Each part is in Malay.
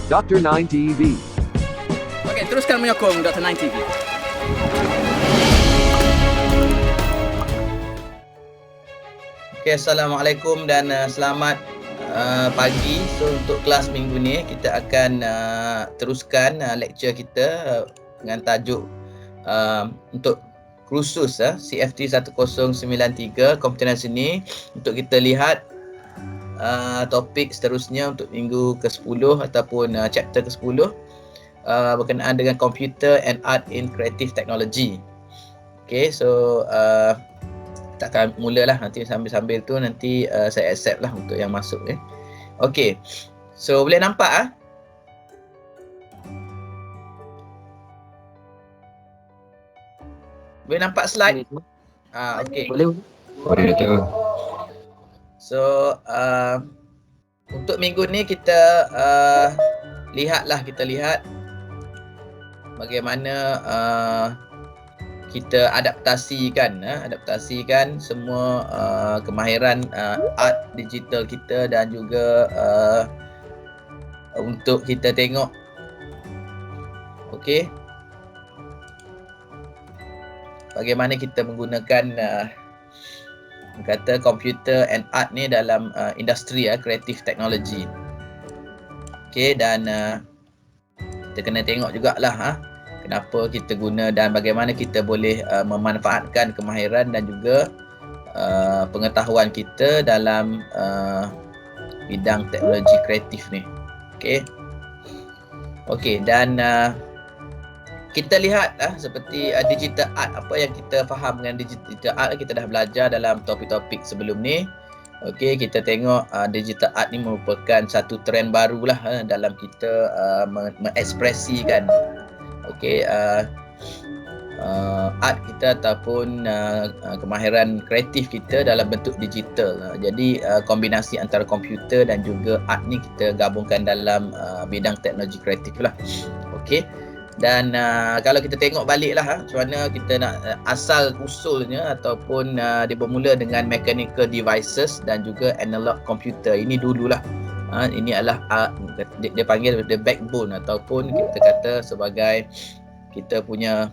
Dr. 9 TV. Okey, teruskan menyokong Dr. 9 TV. Okay, Assalamualaikum dan selamat pagi. So untuk kelas minggu ni kita akan teruskan lecture kita dengan tajuk untuk kursus CFT 1093 Komputer Seni. Untuk kita lihat topik seterusnya untuk minggu ke-10 ataupun chapter ke-10 berkenaan dengan Computer and Art in Creative Technology. Okay, so kita akan mulalah nanti sambil-sambil tu nanti saya accept lah untuk yang masuk. Okay, so boleh nampak Boleh nampak slide? Okay. Boleh tu. So untuk minggu ni kita lihat bagaimana kita adaptasikan semua kemahiran art digital kita dan juga untuk kita tengok bagaimana kita menggunakan kata computer and art ni dalam industri creative technology. Dan kita kena tengok jugalah kenapa kita guna dan bagaimana kita boleh memanfaatkan kemahiran dan juga pengetahuan kita dalam bidang teknologi kreatif ni. Dan kita lihat seperti digital art. Apa yang kita faham dengan digital art kita dah belajar dalam topik-topik sebelum ni. Kita tengok digital art ni merupakan satu trend barulah dalam kita mengekspresikan art kita ataupun kemahiran kreatif kita dalam bentuk digital. Jadi kombinasi antara komputer dan juga art ni kita gabungkan dalam bidang teknologi kreatif lah. Dan kalau kita tengok balik lah macam mana kita nak asal usulnya ataupun dia bermula dengan mechanical devices dan juga analog computer. Ini dululah. Ini adalah dia panggil the backbone ataupun kita kata sebagai kita punya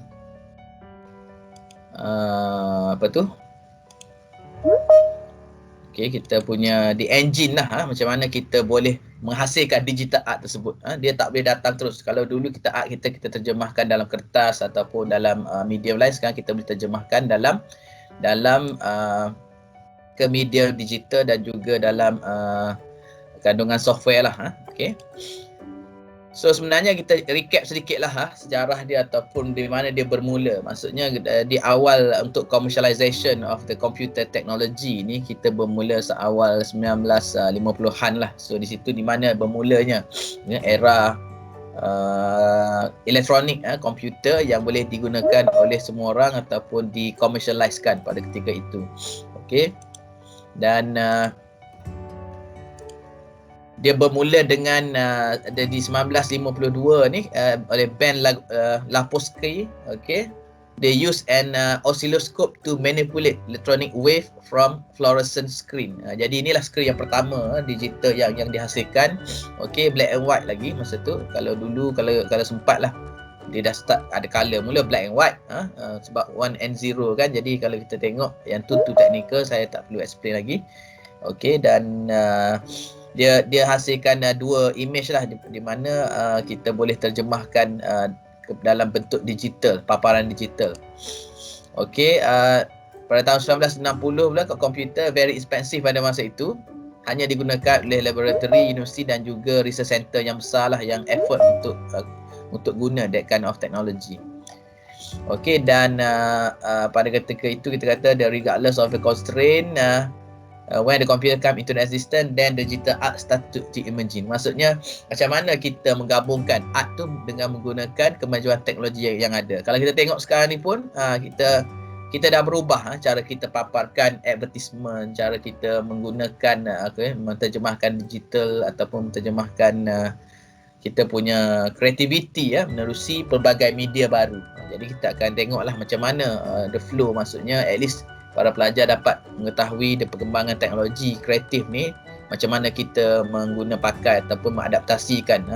kita punya the engine lah macam mana kita boleh menghasilkan digital art tersebut. Dia tak boleh datang terus. Kalau dulu kita art kita terjemahkan dalam kertas ataupun dalam medium lain, sekarang kita boleh terjemahkan dalam ke media digital dan juga dalam kandungan software lah. So sebenarnya kita recap sedikit lah sejarah dia ataupun di mana dia bermula. Maksudnya di awal untuk commercialization of the computer technology ni kita bermula seawal 1950-an lah. So di situ di mana bermulanya era elektronik komputer yang boleh digunakan oleh semua orang ataupun di-commercializekan pada ketika itu. Dan dia bermula dengan di 1952 ni oleh band Laposky. They use an oscilloscope to manipulate electronic wave from fluorescent screen. Jadi inilah skrin yang pertama digital yang dihasilkan. Black and white lagi masa tu. Kalau dulu kalau sempat lah dia dah start ada color, mula black and white sebab 1 and 0 kan. Jadi kalau kita tengok yang tu technical, saya tak perlu explain lagi. Dan dia hasilkan dua image lah di mana kita boleh terjemahkan dalam bentuk digital, paparan digital. Pada tahun 1960 pula komputer very expensive pada masa itu, hanya digunakan oleh laboratory, universiti dan juga research center yang besar lah yang effort untuk guna that kind of technology. Dan pada ketika itu kita kata regardless of the constraint, when the computer come into existence, then digital art start to emerging. Maksudnya macam mana kita menggabungkan art tu dengan menggunakan kemajuan teknologi yang ada. Kalau kita tengok sekarang ni pun kita dah berubah cara kita paparkan advertisement, cara kita menggunakan menterjemahkan digital ataupun menterjemahkan kita punya kreativiti menerusi pelbagai media baru. Jadi kita akan tengoklah macam mana the flow, maksudnya at least para pelajar dapat mengetahui perkembangan teknologi kreatif ni, macam mana kita pakai ataupun mengadaptasikan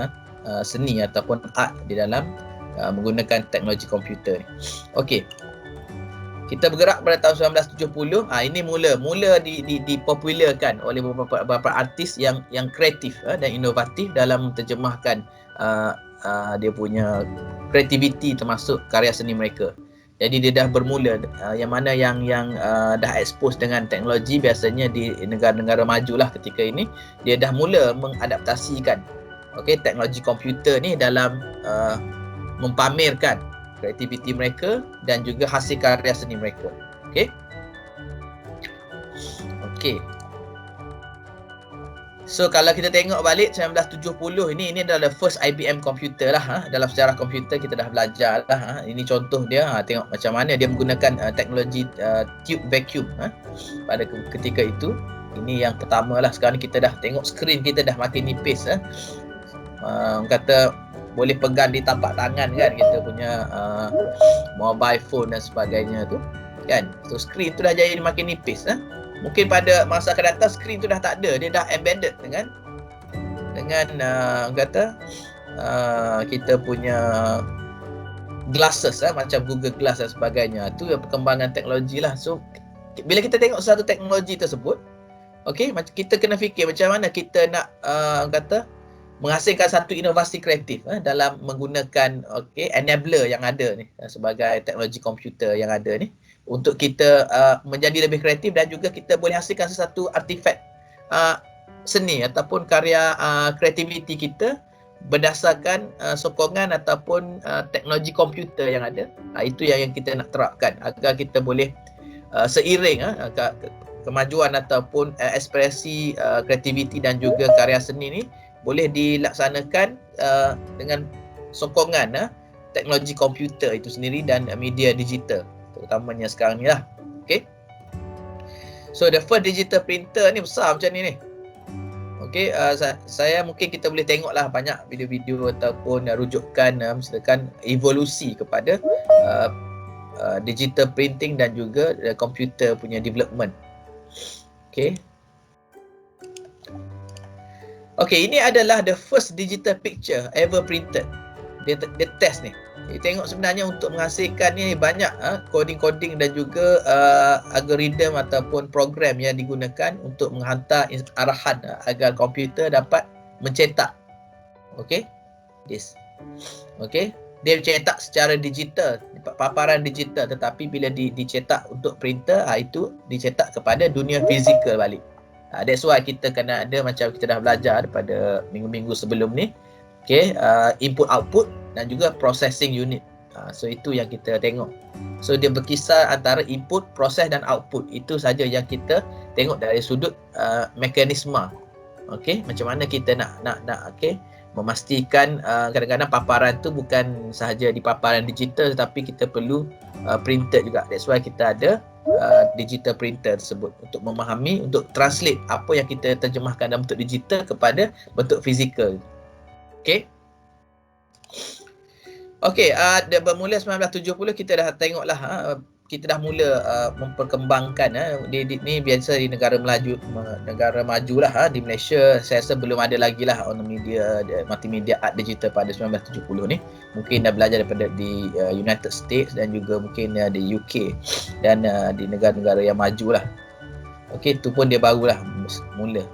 seni ataupun art di dalam menggunakan teknologi komputer ni. Okey. Kita bergerak pada tahun 1970. Ini mula dipopularkan oleh beberapa artis yang kreatif dan inovatif dalam menterjemahkan dia punya kreativiti termasuk karya seni mereka. Jadi dia dah bermula yang mana yang dah expose dengan teknologi biasanya di negara-negara majulah ketika ini, dia dah mula mengadaptasikan teknologi komputer ni dalam mempamerkan kreativiti mereka dan juga hasil karya seni mereka. Okey. So kalau kita tengok balik 1970 ini adalah first IBM komputer lah. Dalam sejarah komputer kita dah belajar lah. Ini contoh dia. Tengok macam mana dia menggunakan teknologi tube vacuum pada ketika itu. Ini yang pertama lah. Sekarang kita dah tengok skrin kita dah makin nipis. Kata boleh pegang di tapak tangan kan kita punya mobile phone dan sebagainya tu kan. So skrin tu dah jadi makin nipis. Mungkin pada masa akan datang skrin tu dah tak ada, dia dah embedded dengan kita punya glasses macam Google Glass dan sebagainya. Tu perkembangan teknologi lah. So bila kita tengok satu teknologi tersebut, kita kena fikir macam mana kita nak menghasilkan satu inovasi kreatif dalam menggunakan enabler yang ada ni sebagai teknologi komputer yang ada ni untuk kita menjadi lebih kreatif dan juga kita boleh hasilkan sesuatu artifak seni ataupun karya kreativiti kita berdasarkan sokongan ataupun teknologi komputer yang ada. Itu yang kita nak terapkan agar kita boleh seiring kemajuan ataupun ekspresi kreativiti dan juga karya seni ni boleh dilaksanakan dengan sokongan teknologi komputer itu sendiri dan media digital terutamanya sekarang ni lah. So the first digital printer ni besar macam ni. Saya mungkin kita boleh tengok lah banyak video-video ataupun rujukan misalkan evolusi kepada digital printing dan juga komputer punya development. Ini adalah the first digital picture ever printed. Dia test ni. Kita tengok sebenarnya untuk menghasilkan ni banyak coding-coding dan juga algoritma ataupun program yang digunakan untuk menghantar arahan agar komputer dapat mencetak. Dia cetak secara digital, paparan digital, tetapi bila dicetak untuk printer, itu dicetak kepada dunia fizikal balik. That's why kita kena ada macam kita dah belajar pada minggu-minggu sebelum ni, input output dan juga processing unit. So itu yang kita tengok. So dia berkisar antara input, proses dan output. Itu saja yang kita tengok dari sudut mekanisme. Macam mana kita nak memastikan kadang-kadang paparan tu bukan sahaja di paparan digital tetapi kita perlu printed juga. That's why kita ada digital printer tersebut untuk memahami, untuk translate apa yang kita terjemahkan dalam bentuk digital kepada bentuk fizikal. Bermula 1970 kita dah tengoklah kita dah mula memperkembangkan ni biasa di negara maju lah di Malaysia saya rasa belum ada lagi lah on media multimedia art digital pada 1970 ni. Mungkin dah belajar daripada di United States dan juga mungkin di UK dan di negara-negara yang maju lah. Itu pun dia barulah mula.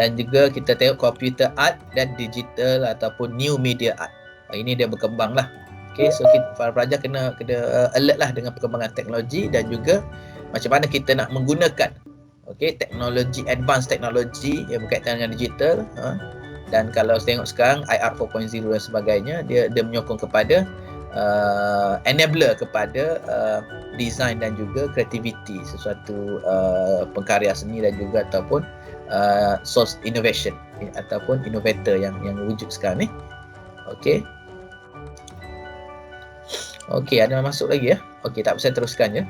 Dan juga kita tengok computer art dan digital ataupun new media art. Ini dia berkembang lah. So kita para pelajar kena alert lah dengan perkembangan teknologi dan juga macam mana kita nak menggunakan teknologi, advanced teknologi yang berkaitan dengan digital. Dan kalau tengok sekarang IR 4.0 dan sebagainya, dia menyokong kepada enabler kepada design dan juga kreativiti sesuatu pengkarya seni dan juga ataupun source innovation ataupun innovator yang wujud sekarang ni. Ada masuk lagi ya. Tak saya teruskan je.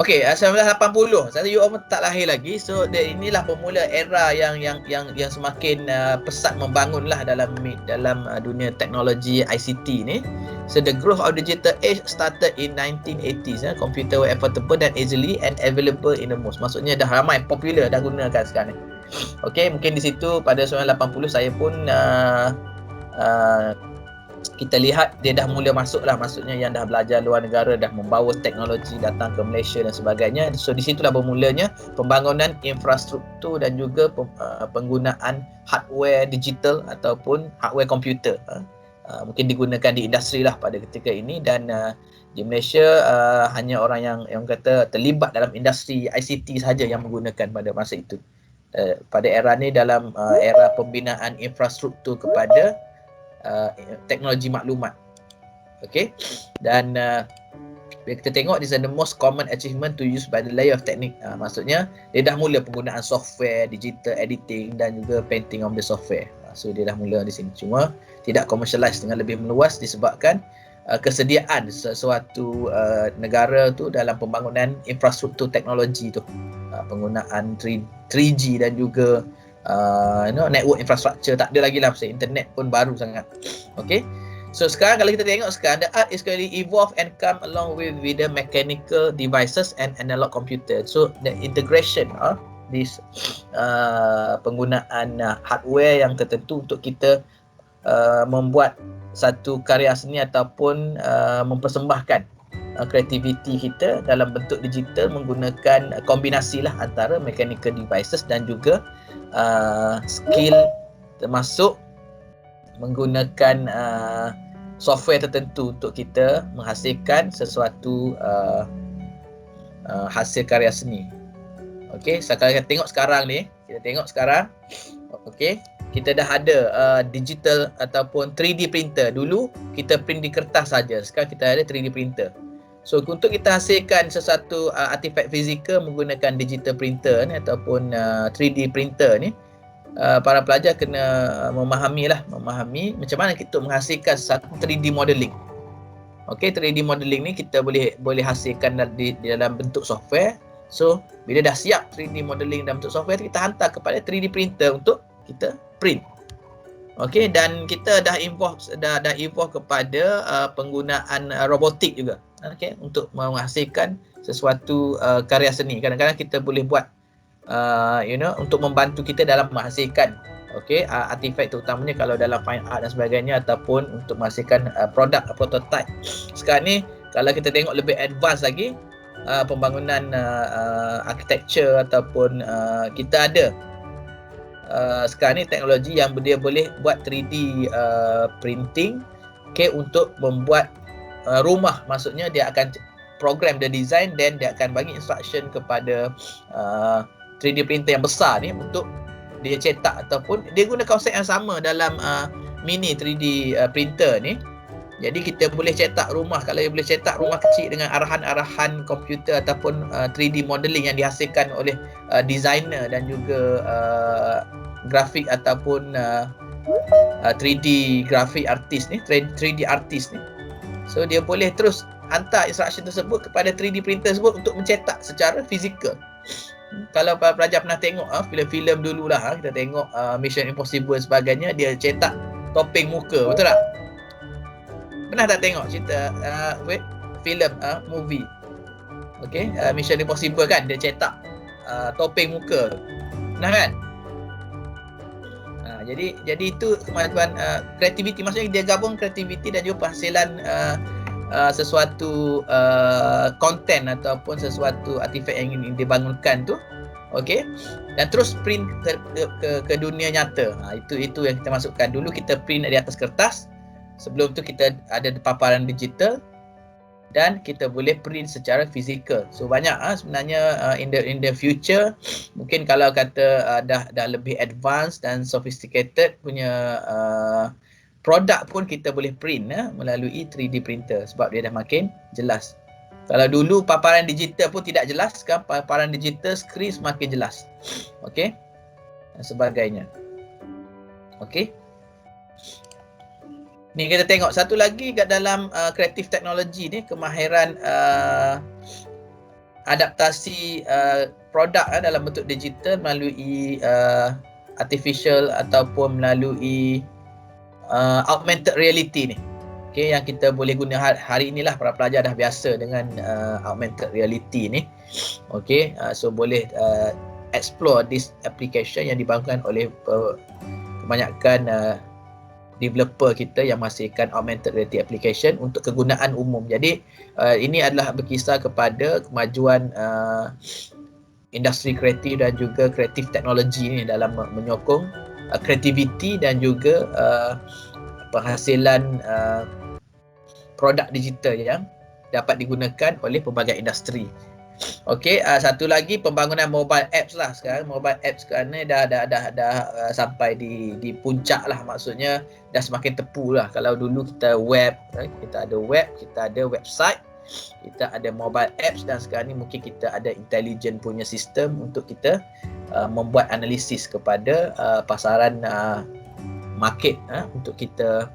1980. Saya you all tak lahir lagi. So inilah bermula era yang semakin pesat membangunlah dalam dunia teknologi ICT ni. So the growth of digital age started in 1980s. Computer were affordable dan easily and available in the most. Maksudnya dah ramai popular dah gunakan sekarang ni. Mungkin di situ pada 1980 saya pun kita lihat dia dah mula masuk lah, maksudnya yang dah belajar luar negara, dah membawa teknologi datang ke Malaysia dan sebagainya. So di situlah bermulanya pembangunan infrastruktur dan juga penggunaan hardware digital ataupun hardware komputer. Mungkin digunakan di industri lah pada ketika ini, dan di Malaysia hanya orang yang kata terlibat dalam industri ICT sahaja yang menggunakan pada masa itu. Pada era ni dalam era pembinaan infrastruktur kepada teknologi maklumat. Okay, dan bila kita tengok, this is the most common achievement to use by the layer of technique. Maksudnya dia dah mula penggunaan software, digital editing dan juga painting of the software. So dia dah mula di sini. Cuma tidak commercialize dengan lebih meluas disebabkan kesediaan sesuatu negara tu dalam pembangunan infrastruktur teknologi tu. Penggunaan 3G dan juga network infrastructure tak ada lagi lah, pasal internet pun baru sangat. Okay, so sekarang kalau kita tengok sekarang, the art is currently evolve and come along with the mechanical devices and analog computer. So the integration of this penggunaan hardware yang tertentu untuk kita membuat satu karya seni ataupun mempersembahkan kreativiti kita dalam bentuk digital menggunakan kombinasi lah antara mechanical devices dan juga skill, termasuk menggunakan software tertentu untuk kita menghasilkan sesuatu hasil karya seni. Okey, sekarang kita tengok sekarang ni, okey, kita dah ada digital ataupun 3D printer. Dulu kita print di kertas saja, sekarang kita ada 3D printer. So untuk kita hasilkan sesuatu artifak fizikal menggunakan digital printer ni ataupun 3D printer ni, para pelajar kena memahami macam mana kita menghasilkan satu 3D modeling. Okey, 3D modeling ni kita boleh hasilkan di dalam bentuk software. So bila dah siap 3D modeling dalam bentuk software, kita hantar kepada 3D printer untuk kita print. Okey, dan kita dah evolve kepada penggunaan robotik juga. Okey, untuk menghasilkan sesuatu karya seni. Kadang-kadang kita boleh buat untuk membantu kita dalam menghasilkan artifak, terutamanya kalau dalam fine art dan sebagainya, ataupun untuk menghasilkan produk prototype. Sekarang ni kalau kita tengok lebih advance lagi, pembangunan architecture ataupun kita ada sekarang ni teknologi yang dia boleh buat 3D printing untuk membuat rumah. Maksudnya dia akan program the design, dan dia akan bagi instruction kepada 3D printer yang besar ni untuk dia cetak, ataupun dia guna konsep yang sama dalam mini 3D printer ni. Jadi kita boleh cetak rumah. Kalau dia boleh cetak rumah kecil dengan arahan-arahan komputer ataupun 3D modeling yang dihasilkan oleh designer dan juga grafik ataupun 3D grafik artist ni, 3D artist ni. So dia boleh terus hantar instruction tersebut kepada 3D printer tersebut untuk mencetak secara fizikal. Kalau pelajar pernah tengok filem-filem dululah, kita tengok Mission Impossible sebagainya, dia cetak topeng muka, betul tak? Pernah tak tengok cerita filem movie? Okey, Mission Impossible kan, dia cetak topeng muka. Pernah kan? Jadi itu kemampuan kreativiti, maksudnya dia gabung kreativiti dan juga penghasilan sesuatu konten ataupun sesuatu artifak yang ingin dibangunkan tu, okey, dan terus print ke dunia nyata. Itu yang kita masukkan. Dulu kita print di atas kertas, sebelum tu kita ada paparan digital, dan kita boleh print secara fizikal. So banyak sebenarnya in the future, mungkin kalau kata dah lebih advanced dan sophisticated punya produk pun kita boleh print melalui 3D printer, sebab dia dah makin jelas. Kalau dulu paparan digital pun tidak jelas, sekarang paparan digital skrin semakin jelas. Okey, dan sebagainya. Okey, ni kita tengok satu lagi kat dalam kreatif teknologi ni, kemahiran adaptasi produk dalam bentuk digital melalui artificial ataupun melalui augmented reality ni. Okey, yang kita boleh guna hari inilah, para pelajar dah biasa dengan augmented reality ni. Okey, so boleh explore this application yang dibangunkan oleh kebanyakan developer kita yang menghasilkan augmented reality application untuk kegunaan umum. Jadi ini adalah berkisar kepada kemajuan industri kreatif dan juga kreatif teknologi ni dalam menyokong kreativiti dan juga penghasilan produk digital yang dapat digunakan oleh pelbagai industri. Okey, satu lagi pembangunan mobile apps lah. Sekarang mobile apps sekarang ni dah sampai di puncak lah, maksudnya dah semakin tepu lah. Kalau dulu kita web, kita ada web, kita ada website, kita ada mobile apps, dan sekarang ni mungkin kita ada intelligent punya sistem untuk kita membuat analisis kepada pasaran market, untuk kita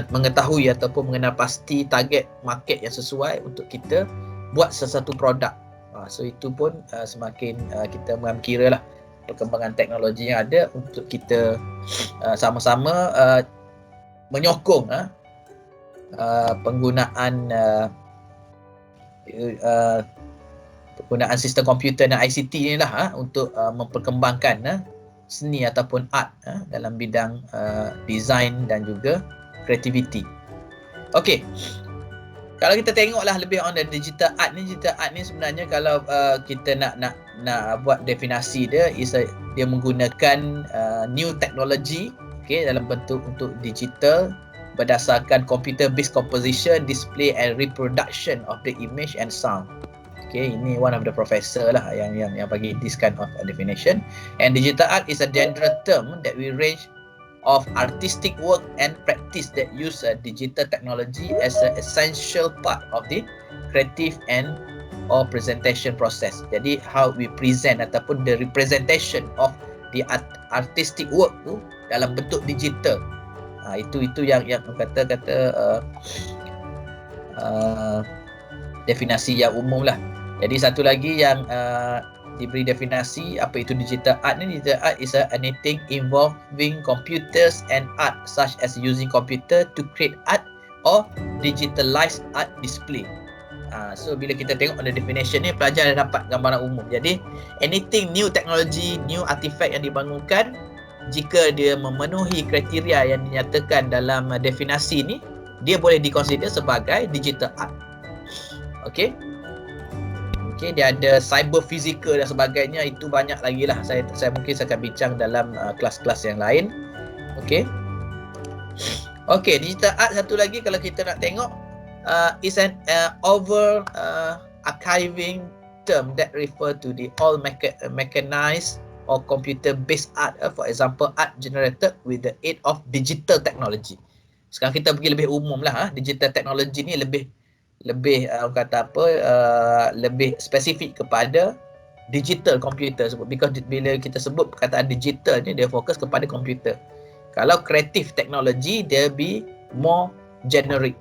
mengetahui ataupun mengenal pasti target market yang sesuai untuk kita buat sesuatu produk. So itu pun semakin kita mengamkira lah perkembangan teknologi yang ada untuk kita sama-sama menyokong penggunaan sistem komputer dan ICT ni lah untuk memperkembangkan seni ataupun art dalam bidang design dan juga kreativiti. Okey. Kalau kita tengoklah lebih on the digital art ni sebenarnya kalau kita nak buat definisi dia, dia menggunakan new technology, okay, dalam bentuk untuk digital berdasarkan computer based composition, display and reproduction of the image and sound. Okay, ini one of the professor lah yang bagi this kind of definition. And digital art is a general term that we range of artistic work and practice that use digital technology as an essential part of the creative and or presentation process. Jadi how we present ataupun the representation of the artistic work tu dalam bentuk digital. Itu yang kata definisi yang umum lah. Jadi satu lagi yang diberi definisi apa itu digital art ni. Digital art is anything involving computers and art, such as using computer to create art or digitalize art display. So bila kita tengok ada definition ni, pelajar dah dapat gambaran umum. Jadi anything new technology, new artifact yang dibangunkan, jika dia memenuhi kriteria yang dinyatakan dalam definisi ni, dia boleh dikonsider sebagai digital art. Okey. Okay, dia ada cyber physical dan sebagainya, itu banyak lagi lah. Saya mungkin akan bincang dalam kelas-kelas yang lain. Okay. Okay, digital art satu lagi kalau kita nak tengok is an over archiving term that refer to the all mechanized or computer based art. For example, art generated with the aid of digital technology. Sekarang kita pergi lebih umum lah. Digital technology ni lebih lebih spesifik kepada digital computer sebut, because bila kita sebut perkataan digital ni, dia fokus kepada komputer. Kalau creative technology, dia be more generic.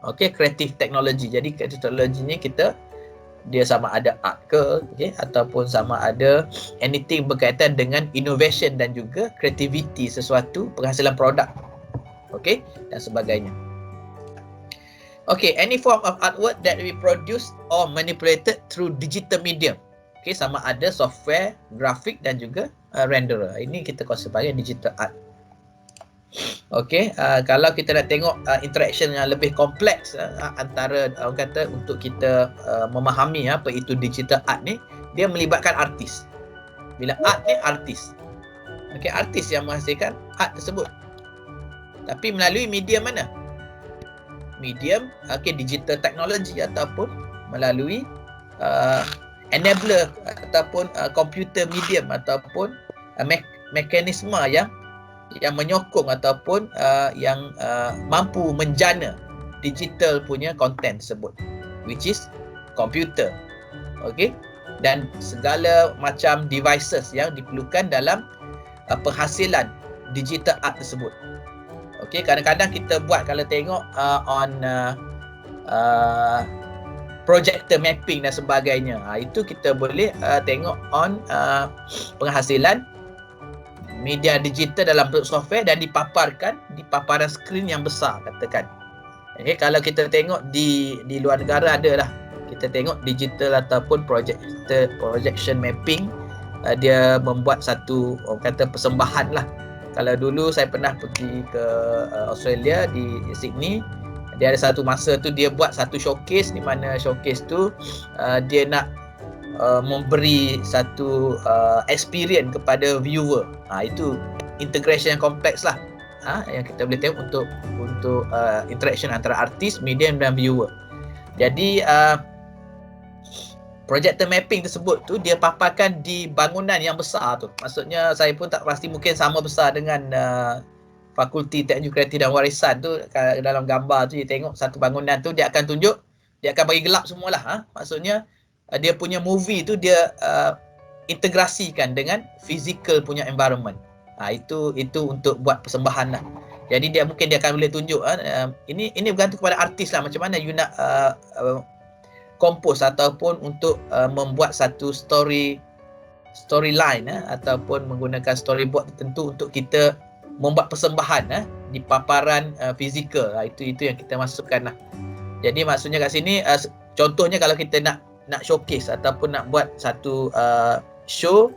Okay, creative technology. Jadi creative technology ni dia sama ada art ke, okay, ataupun sama ada anything berkaitan dengan innovation dan juga creativity sesuatu, penghasilan produk, okay, dan sebagainya. Okay, any form of artwork that we produce or manipulated through digital medium. Okay, sama ada software, grafik dan juga renderer. Ini kita consider sebagai digital art. Okay, kalau kita nak tengok interaction yang lebih kompleks antara untuk kita memahami apa itu digital art ni, dia melibatkan artis. Bila art ni artis. Okay, artis yang menghasilkan art tersebut. Tapi melalui medium mana? Medium digital technology ataupun melalui enabler ataupun computer medium ataupun mekanisme yang menyokong ataupun yang mampu menjana digital punya content tersebut, which is computer. Okey, dan segala macam devices yang diperlukan dalam penghasilan digital art tersebut. Okey, kadang-kadang kita buat, kalau tengok on projector mapping dan sebagainya, itu kita boleh tengok on penghasilan media digital dalam bentuk software dan dipaparkan di paparan skrin yang besar, katakan. Okey, kalau kita tengok di luar negara ada lah, kita tengok digital ataupun projection mapping, dia membuat satu persembahan lah Kalau dulu saya pernah pergi ke Australia di Sydney, dia ada satu masa tu dia buat satu showcase, di mana showcase tu dia nak memberi satu experience kepada viewer. Itu integration yang kompleks lah, yang kita boleh tengok untuk interaction antara artis, medium dan viewer. Jadi projector mapping tersebut tu dia paparkan di bangunan yang besar tu. Maksudnya saya pun tak pasti, mungkin sama besar dengan Fakulti Teknik Kreatif dan Warisan tu. Dalam gambar tu dia tengok satu bangunan tu, dia akan tunjuk, dia akan bagi gelap semualah. Maksudnya dia punya movie tu dia integrasikan dengan physical punya environment. Itu untuk buat persembahan lah. Jadi dia akan boleh tunjuk ini bergantung kepada artis lah, macam mana you nak compose ataupun untuk membuat satu storyline ataupun menggunakan storyboard tertentu untuk kita membuat persembahan di paparan fizikal. Itu yang kita masukkan lah. Jadi maksudnya kat sini contohnya kalau kita nak showcase ataupun nak buat satu show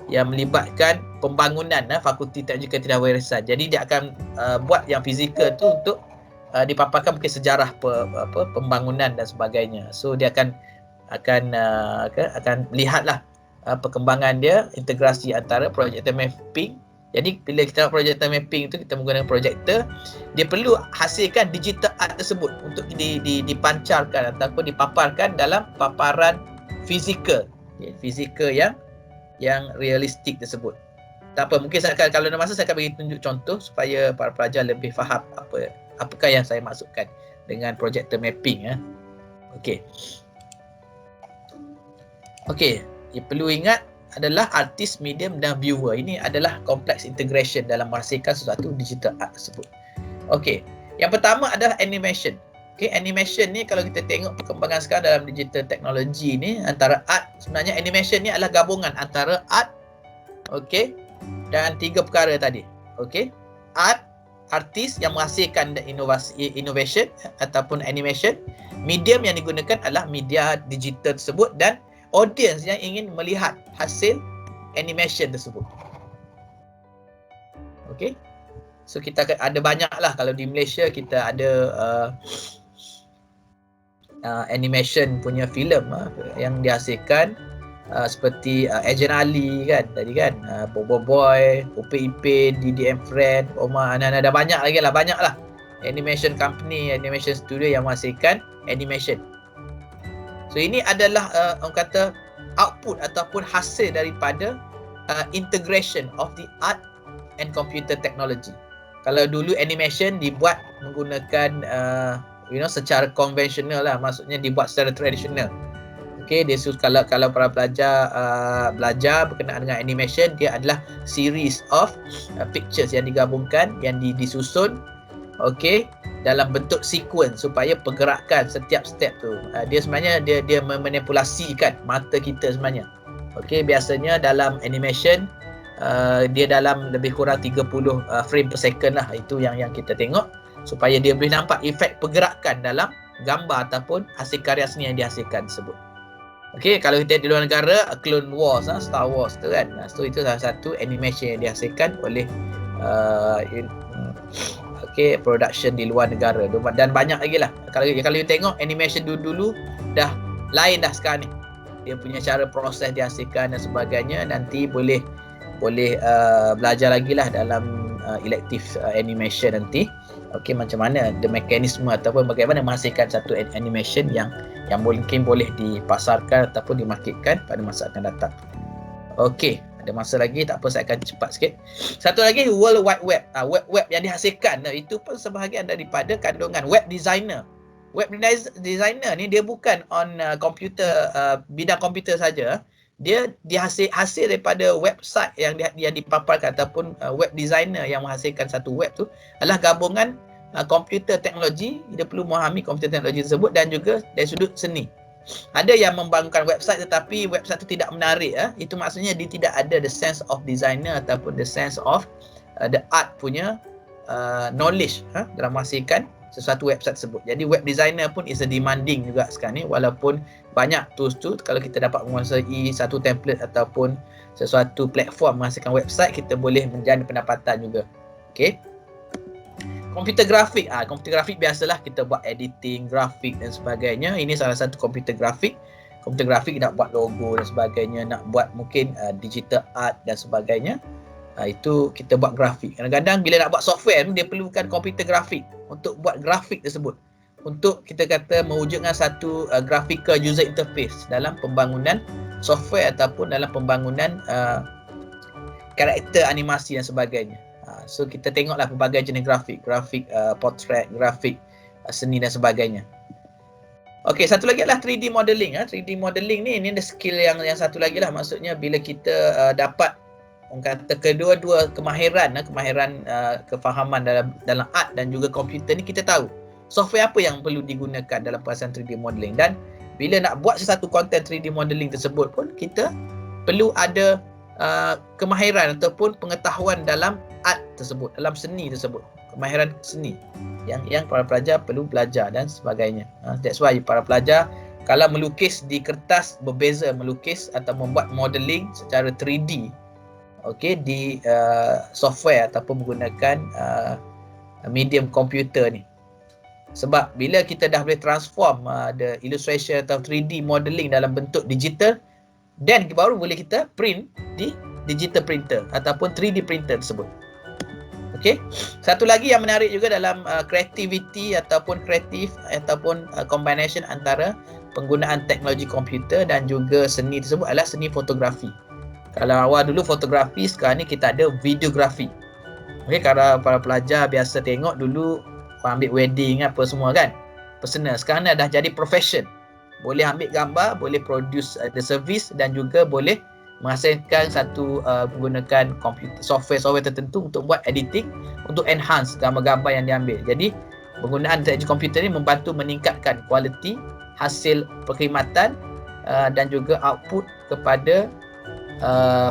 yang melibatkan pembangunan Fakulti Teknik Kreatif dan Warisan. Jadi dia akan buat yang fizikal tu untuk dipaparkan mungkin sejarah pembangunan dan sebagainya. So dia akan lihatlah perkembangan dia, integrasi antara projector mapping. Jadi bila kita nak projector mapping tu, kita menggunakan projector, dia perlu hasilkan digital art tersebut untuk dipancarkan ataupun dipaparkan dalam paparan fizikal, yang realistik tersebut. Tak apa, mungkin kalau ada masa saya akan bagi tunjuk contoh supaya para pelajar lebih faham apakah yang saya maksudkan dengan projector mapping. Okey, yang perlu ingat adalah artis, medium dan viewer. Ini adalah kompleks integration dalam menghasilkan sesuatu digital art tersebut. Okey, yang pertama adalah animation. Okey, animation ni kalau kita tengok perkembangan sekarang dalam digital teknologi ni, antara art, sebenarnya animation ni adalah gabungan antara art, dan tiga perkara tadi. Okey, art, artis yang menghasilkan innovation ataupun animation, medium yang digunakan adalah media digital tersebut, dan audience yang ingin melihat hasil animation tersebut. Okey, so kita ada banyak lah. Kalau di Malaysia kita ada animation punya filem yang dihasilkan, seperti Agent Ali kan tadi kan, Bobo Boy, Upin Ipin, DDM Friend, Omar, ada banyak lagi lah, animation company, animation studio yang menghasilkan animation. So ini adalah orang kata output ataupun hasil daripada integration of the art and computer technology. Kalau dulu animation dibuat menggunakan secara konvensional lah, maksudnya dibuat secara tradisional. Okey, kalau para pelajar belajar berkenaan dengan animation, dia adalah series of pictures yang digabungkan, yang disusun dalam bentuk sequence supaya pergerakan setiap step tu dia sebenarnya dia memanipulasikan mata kita sebenarnya. Biasanya dalam animation dia dalam lebih kurang 30 frame per second lah. Itu yang kita tengok supaya dia boleh nampak efek pergerakan dalam gambar ataupun hasil karya seni yang dihasilkan tersebut. Kalau kita di luar negara, Clone Wars, Star Wars tu kan, so itu salah satu animation yang dihasilkan oleh production di luar negara, dan banyak lagi lah. Kalau you tengok animation dulu dah lain dah sekarang ni, dia punya cara proses dihasilkan dan sebagainya. Nanti boleh belajar lagi lah dalam elective animation nanti. Macam mana the mekanisme ataupun bagaimana menghasilkan satu animation yang mungkin boleh dipasarkan ataupun dimarketkan pada masa akan datang. Ada masa lagi, tak apa, saya akan cepat sikit. Satu lagi, World Wide Web. Web yang dihasilkan itu pun sebahagian daripada kandungan web designer. Web designer ni dia bukan on komputer, bidang komputer saja. Dia hasil daripada website yang dipaparkan, ataupun web designer yang menghasilkan satu web tu adalah gabungan komputer teknologi. Dia perlu memahami komputer teknologi tersebut, dan juga dari sudut seni. Ada yang membangunkan website tetapi website itu tidak menarik. Itu maksudnya dia tidak ada the sense of designer ataupun the sense of the art punya knowledge dalam menghasilkan sesuatu website tersebut. Jadi web designer pun is a demanding juga sekarang ni, walaupun banyak tools tu kalau kita dapat menguasai satu template ataupun sesuatu platform menghasilkan website, kita boleh menjana pendapatan juga. Okey. Komputer grafik, komputer grafik biasalah kita buat editing, grafik dan sebagainya. Ini salah satu komputer grafik. Komputer grafik nak buat logo dan sebagainya, nak buat mungkin digital art dan sebagainya. Itu kita buat grafik. Kadang-kadang bila nak buat software dia perlukan komputer grafik untuk buat grafik tersebut. Untuk kita kata mewujudkan satu graphical user interface dalam pembangunan software ataupun dalam pembangunan karakter animasi dan sebagainya. So kita tengoklah pelbagai jenis grafik, portrait, grafik seni dan sebagainya. Okey, satu lagi adalah 3D modeling. 3D modeling ni ada skill yang satu lagi lah. Maksudnya bila kita dapat orang kata kedua-dua kemahiran kefahaman dalam art dan juga komputer ni, kita tahu software apa yang perlu digunakan dalam perasaan 3D modeling. Dan bila nak buat sesuatu konten 3D modeling tersebut pun kita perlu ada kemahiran ataupun pengetahuan dalam art tersebut, dalam seni tersebut, kemahiran seni yang para pelajar perlu belajar dan sebagainya. That's why para pelajar kalau melukis di kertas berbeza melukis atau membuat modeling secara 3D di software ataupun menggunakan medium komputer ni. Sebab bila kita dah boleh transform the illustration atau 3D modeling dalam bentuk digital, then baru boleh kita print di digital printer ataupun 3D printer tersebut. Okey. Satu lagi yang menarik juga dalam creativity ataupun kreatif ataupun combination antara penggunaan teknologi komputer dan juga seni tersebut adalah seni fotografi. Kalau awal dulu fotografi, sekarang ni kita ada videografi. Okey, kalau para pelajar biasa tengok dulu orang ambil wedding apa semua kan, personal. Sekarang ni dah jadi profession. Boleh ambil gambar, boleh produce the service dan juga boleh menghasilkan satu menggunakan komputer software tertentu untuk buat editing, untuk enhance gambar-gambar yang diambil. Jadi penggunaan teknologi komputer ni membantu meningkatkan kualiti hasil perkhidmatan dan juga output kepada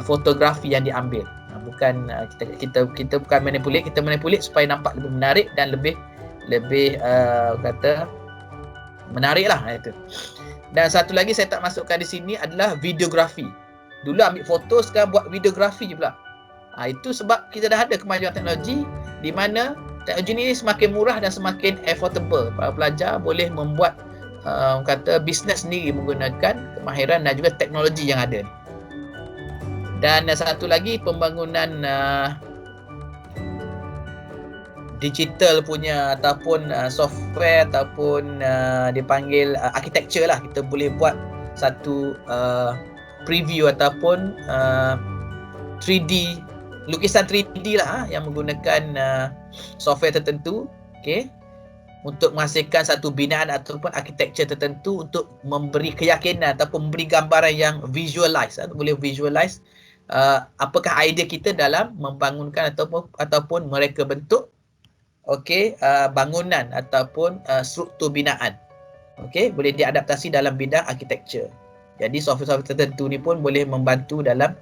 fotografi yang diambil. Bukan kita bukan manipulate, kita manipulate supaya nampak lebih menarik dan lebih kata menarik lah itu. Dan satu lagi saya tak masukkan di sini adalah videografi. Dulu ambil foto, sekarang buat videografi je pula. Itu sebab kita dah ada kemajuan teknologi di mana teknologi ni semakin murah dan semakin affordable. Para pelajar boleh membuat kata bisnes sendiri menggunakan kemahiran dan juga teknologi yang ada ni. Dan satu lagi pembangunan digital punya ataupun software ataupun dipanggil architecture lah. Kita boleh buat satu preview ataupun 3D, lukisan 3D lah yang menggunakan software tertentu, untuk menghasilkan satu binaan ataupun architecture tertentu untuk memberi keyakinan ataupun memberi gambaran yang visualize, boleh visualize apakah idea kita dalam membangunkan ataupun mereka bentuk bangunan ataupun struktur binaan. Boleh diadaptasi dalam bidang architecture. Jadi software-software tertentu ni pun boleh membantu dalam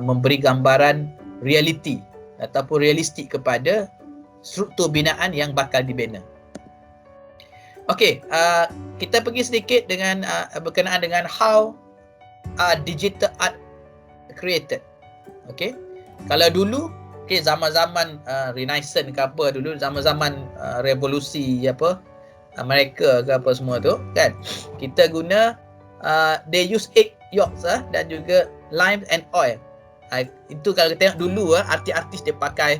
memberi gambaran reality ataupun realistik kepada struktur binaan yang bakal dibina. Kita pergi sedikit dengan berkenaan dengan how digital art created. Kalau dulu zaman-zaman Renaissance ke apa dulu, zaman-zaman revolusi Amerika ke apa semua tu kan, kita guna they use egg yolks dan juga lime and oil. Itu kalau kita tengok dulu artis-artis dia pakai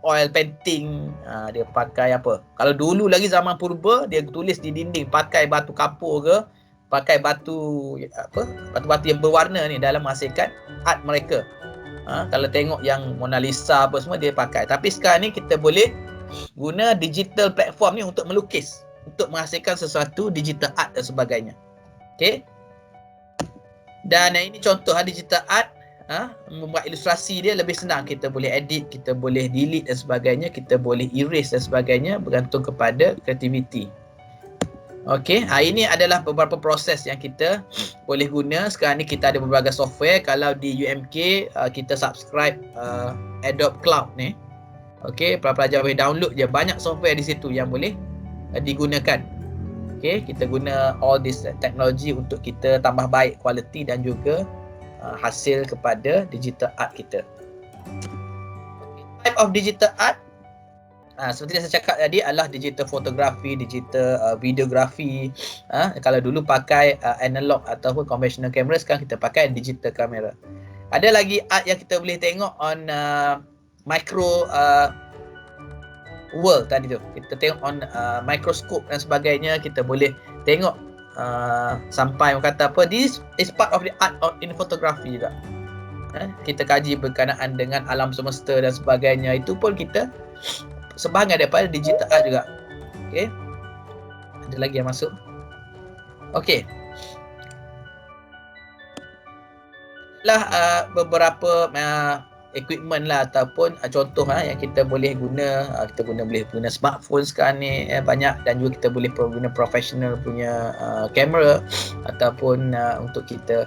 oil painting, dia pakai apa. Kalau dulu lagi zaman purba dia tulis di dinding pakai batu kapur ke, pakai batu batu-batu yang berwarna ni dalam menghasilkan art mereka. Kalau tengok yang Mona Lisa apa semua dia pakai. Tapi sekarang ni kita boleh guna digital platform ni untuk melukis, untuk menghasilkan sesuatu digital art dan sebagainya. Dan ini contoh digital art, membuat ilustrasi dia lebih senang. Kita boleh edit, kita boleh delete dan sebagainya, kita boleh erase dan sebagainya bergantung kepada kreativiti. Ini adalah beberapa proses yang kita boleh guna. Sekarang ni kita ada berbagai software. Kalau di UMK kita subscribe Adobe Cloud ni. Okey, para pelajar boleh download je, banyak software di situ yang boleh digunakan. Okey, kita guna all this teknologi untuk kita tambah baik kualiti dan juga hasil kepada digital art kita. Type of digital art, seperti yang saya cakap tadi, adalah digital fotografi, digital videografi. Kalau dulu pakai analog ataupun conventional camera, sekarang kita pakai digital camera. Ada lagi art yang kita boleh tengok on micro world tadi tu. Kita tengok on microscope dan sebagainya. Kita boleh tengok sampai orang kata apa, this is part of the art in photography juga. Kita kaji berkenaan dengan alam semesta dan sebagainya, itu pun kita sebahagian daripada digital art juga. Okey, ada lagi yang masuk? Okey, lah beberapa equipment lah ataupun contoh yang kita boleh guna. Kita boleh guna smartphone sekarang ni banyak, dan juga kita boleh guna professional punya kamera ataupun untuk kita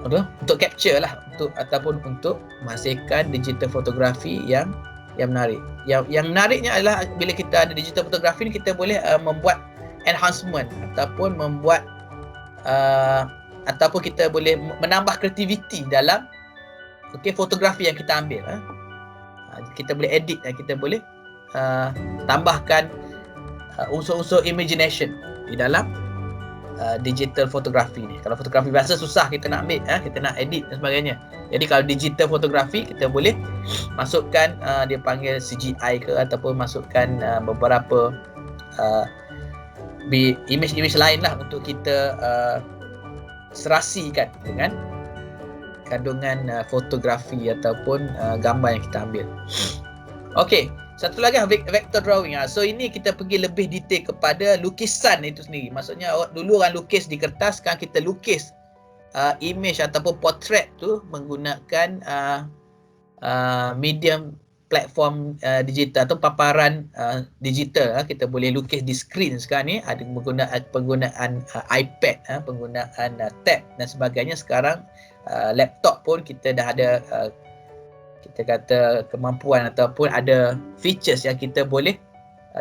untuk capture lah, ataupun untuk menghasilkan digital fotografi yang menarik. Yang menariknya adalah bila kita ada digital fotografi ni, kita boleh membuat enhancement ataupun membuat ataupun kita boleh menambah kreativiti dalam fotografi yang kita ambil. Kita boleh edit dan kita boleh tambahkan unsur-unsur imagination di dalam digital fotografi ni. Kalau fotografi biasa susah kita nak ambil, kita nak edit dan sebagainya. Jadi kalau digital fotografi, kita boleh masukkan dia panggil CGI ke, ataupun masukkan beberapa image lain lah untuk kita serasikan dengan kandungan fotografi ataupun gambar yang kita ambil. Okey, satu lagi vector drawing. So ini kita pergi lebih detail kepada lukisan itu sendiri. Maksudnya dulu orang lukis di kertas, sekarang kita lukis image ataupun portrait tu menggunakan medium platform digital atau paparan digital. Kita boleh lukis di screen sekarang ni, ada penggunaan iPad, penggunaan tab dan sebagainya. Sekarang laptop pun kita dah ada kita kata kemampuan ataupun ada features yang kita boleh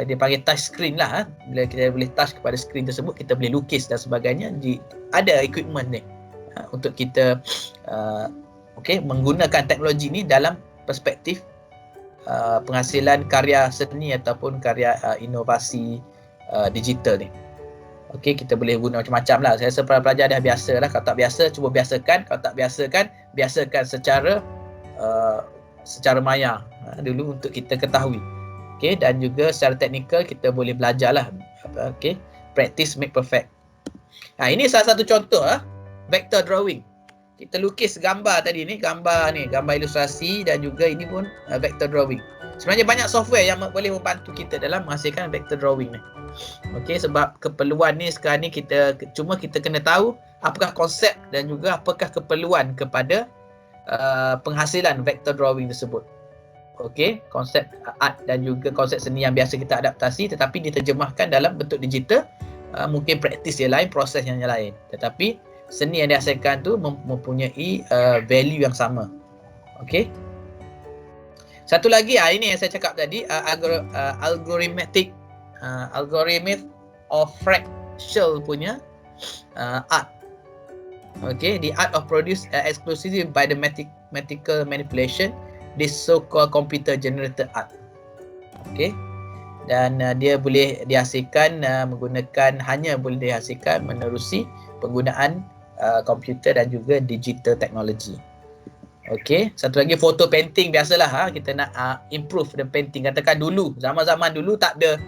dia panggil touch screen lah. Bila kita boleh touch kepada screen tersebut, kita boleh lukis dan sebagainya. Ada equipment ni untuk kita menggunakan teknologi ni dalam perspektif penghasilan karya seni ataupun karya inovasi digital ni. Okey, kita boleh guna macam-macam lah. Saya rasa para pelajar dah biasa lah. Kalau tak biasa, cuba biasakan. Kalau tak biasakan, biasakan secara maya dulu untuk kita ketahui. Okey, dan juga secara teknikal kita boleh belajar lah. Okey, practice make perfect. Ini salah satu contoh vector drawing. Kita lukis gambar tadi ni, gambar ilustrasi, dan juga ini pun vector drawing. Sebenarnya banyak software yang boleh membantu kita dalam menghasilkan vector drawing ni. Okey, sebab keperluan ni sekarang ni kita kena tahu apakah konsep dan juga apakah keperluan kepada penghasilan vector drawing tersebut. Okey, konsep art dan juga konsep seni yang biasa kita adaptasi tetapi diterjemahkan dalam bentuk digital. Mungkin praktis yang lain, proses yang lain, tetapi seni yang dihasilkan tu mempunyai value yang sama. Okey. Satu lagi, ini yang saya cakap tadi, algorithmic of fractal punya art. Okay, the art of produce exclusively by the mathematical manipulation, this so-called computer generated art. Okay, dan dia boleh dihasilkan hanya boleh dihasilkan menerusi penggunaan komputer dan juga digital technology. Okey, satu lagi photo painting, biasalah kita nak improve the painting. Katakan dulu, zaman-zaman dulu tak ada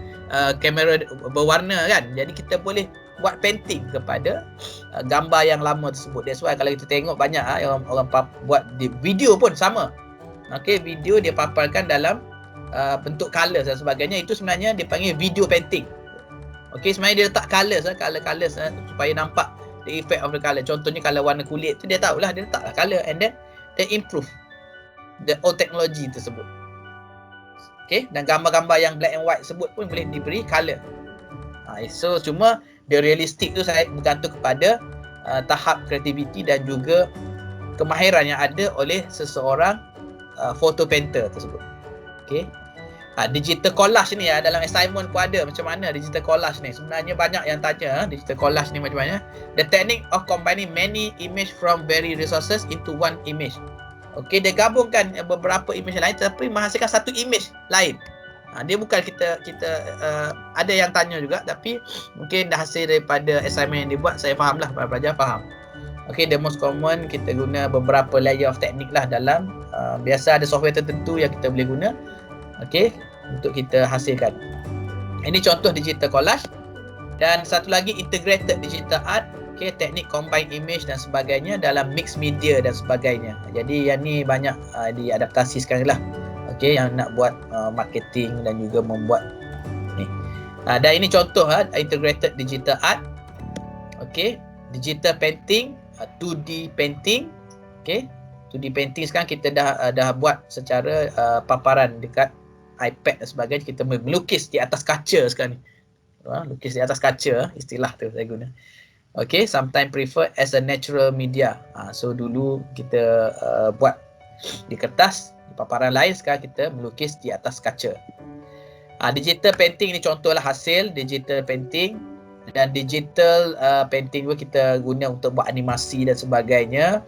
kamera berwarna kan. Jadi kita boleh buat painting kepada gambar yang lama tersebut. That's why kalau kita tengok banyak orang buat video pun sama. Okey, video dia paparkan dalam bentuk colours dan sebagainya. Itu sebenarnya dia panggil video painting. Okey, sebenarnya dia letak colours supaya nampak the effect of the colour. Contohnya kalau warna kulit tu dia tahulah, dia letaklah colour and then they improve the old technology tersebut. Okay, dan gambar-gambar yang black and white tersebut pun boleh diberi colour. So cuma the realistic tu saya bergantung kepada tahap kreativiti dan juga kemahiran yang ada oleh seseorang photo painter tersebut. Okey. Digital collage ni dalam assignment pun ada macam mana digital collage ni. Sebenarnya banyak yang tanya digital collage ni macam mana. The technique of combining many image from varied resources into one image. Okey, dia gabungkan beberapa image lain tetapi menghasilkan satu image lain. Dia bukan kita ada yang tanya juga tapi mungkin dah hasil daripada assignment yang dibuat, saya fahamlah, para pelajar faham. Okey, the most common kita guna beberapa layer of teknik lah dalam biasa ada software tertentu yang kita boleh guna. Okey, untuk kita hasilkan. Ini contoh digital collage. Dan satu lagi integrated digital art. Okey, teknik combine image dan sebagainya dalam mixed media dan sebagainya. Jadi yang ni banyak diadaptasi sekarang lah. Okey, yang nak buat marketing dan juga membuat ni. Dan ini contoh integrated digital art. Okey, digital painting, 2D painting. Okey, 2D painting sekarang kita dah buat secara paparan dekat iPad dan sebagainya. Kita melukis di atas kaca sekarang ni. Lukis di atas kaca, istilah tu saya guna. Okay, sometimes prefer as a natural media. So dulu kita buat di kertas, di paparan lain, sekarang kita melukis di atas kaca. Digital painting ni contohlah hasil digital painting. Dan digital painting pun kita guna untuk buat animasi dan sebagainya.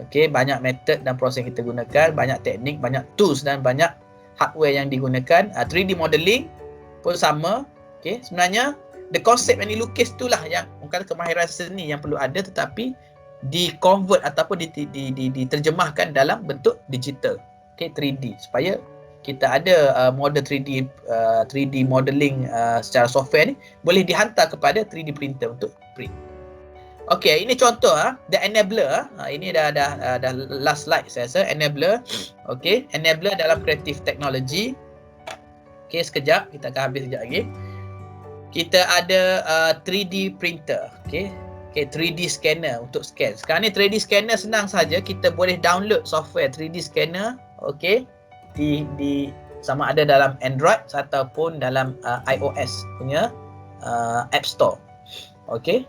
Okay, banyak method dan proses yang kita gunakan, banyak teknik, banyak tools dan banyak hardware yang digunakan. 3D modeling pun sama. Okay, sebenarnya the concept yang dilukis itulah yang bukan kemahiran seni yang perlu ada, tetapi di-convert ataupun diterjemahkan dalam bentuk digital. Okay, 3D supaya kita ada model 3D modeling secara software ni boleh dihantar kepada 3D printer untuk print. Okey, ini contoh the enabler. Ini dah last slide saya rasa, enabler. Okey, enabler dalam creative technology. Okey, sekejap kita akan habis sekejap lagi. Kita ada 3D printer. Okey. Okey, 3D scanner untuk scan. Sekarang ni 3D scanner senang saja, kita boleh download software 3D scanner. Okey. Di sama ada dalam Android ataupun dalam iOS punya App Store. Okey.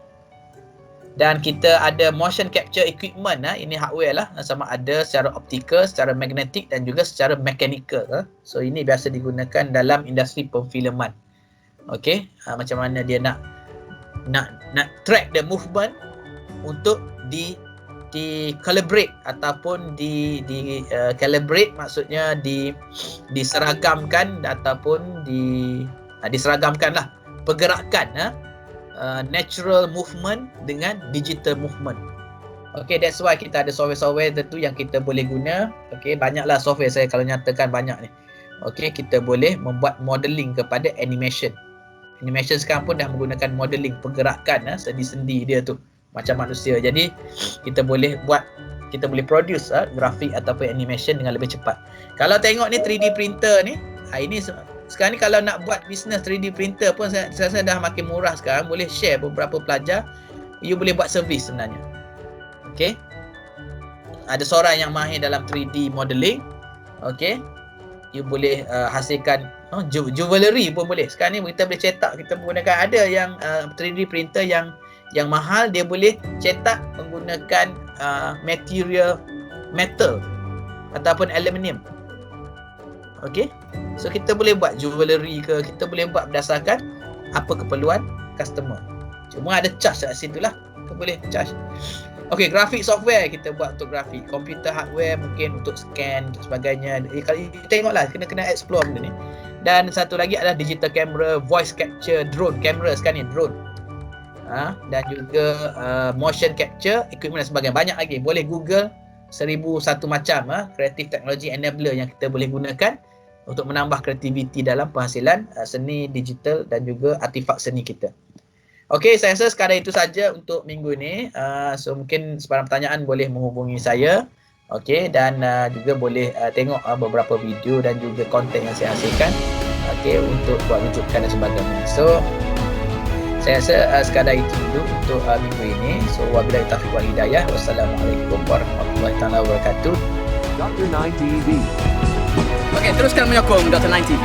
Dan kita ada motion capture equipment. Ini hardware lah, sama ada secara optikal, secara magnetik dan juga secara mechanical. So ini biasa digunakan dalam industri perfilman. Okey, macam mana dia nak track the movement untuk di calibrate ataupun calibrate, maksudnya diseragamkan ataupun diseragamkan lah pergerakan natural movement dengan digital movement. Okay, that's why kita ada software-software tentu yang kita boleh guna. Okay, banyaklah software, saya kalau nyatakan banyak ni. Okay, kita boleh membuat modeling kepada animation. Animation sekarang pun dah menggunakan modeling pergerakan sendi-sendi dia tu macam manusia. Jadi kita boleh produce grafik ataupun animation dengan lebih cepat. Kalau tengok ni 3D printer ni, ini sekarang ni kalau nak buat bisnes 3D printer pun saya rasa dah makin murah sekarang. Boleh share beberapa pelajar, you boleh buat servis sebenarnya. Okay, ada seorang yang mahir dalam 3D modeling. Okay, you boleh hasilkan jewelry pun boleh. Sekarang ni kita boleh cetak, kita menggunakan ada yang 3D printer yang mahal, dia boleh cetak menggunakan material metal ataupun aluminium. Okey, so kita boleh buat jewelry ke, kita boleh buat berdasarkan apa keperluan customer. Cuma ada charge kat situ lah, kita boleh charge. Okey, grafik software kita buat untuk grafik, komputer hardware mungkin untuk scan dan sebagainya. Kalau tengoklah, kena explore benda ni. Dan satu lagi adalah digital camera, voice capture, drone camera sekarang ni, drone. Dan juga motion capture, equipment dan sebagainya. Banyak lagi, boleh Google 1001 macam creative technology enabler yang kita boleh gunakan untuk menambah kreativiti dalam penghasilan seni digital dan juga artifak seni kita. Okey, saya rasa sekadar itu saja untuk minggu ni. So mungkin sebarang pertanyaan boleh menghubungi saya. Okey, dan juga boleh tengok beberapa video dan juga konten yang saya hasilkan. Okey, untuk buat rujukan dan sebagainya. So saya rasa sekadar itu dulu untuk minggu ini. So wabillahi taufiq wal hidayah. Wassalamualaikum warahmatullahi wabarakatuh. Dr. 9 TV. Okey, teruskan menyokong Dr. 9 TV.